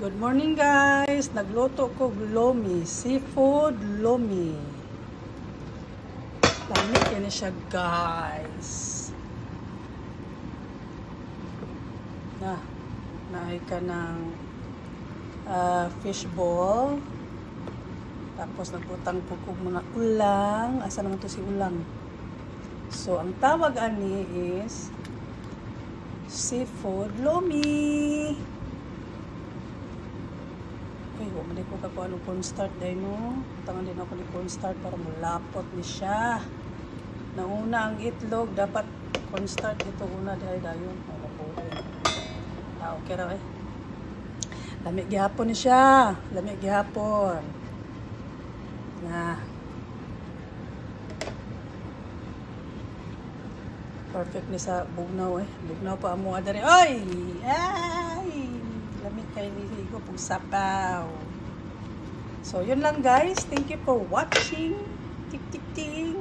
Good morning guys! Nagluto ko lomi, seafood lomi. Lamig yan siya guys. Nahay ka ng fish ball. Tapos nagputang po ko muna ulang. Asa naman to si ulang? So, ang tawag ani is seafood lomi. Uy, huwag mo din ko kako anong cornstarch dahil no. Tangan din ako ni cornstarch para malapot ni siya. Nauna ang itlog, dapat cornstarch ito una dahil dayon. Okay raw eh. Lamig gihapon ni siya. Lamig gihapon. Perfect ni sa bugnaw eh. Bugnaw pa amo adari. Ay! Ay! Lamig kay ligo pug sapaw. So yun lang guys. Thank you for watching. Tik tik tik.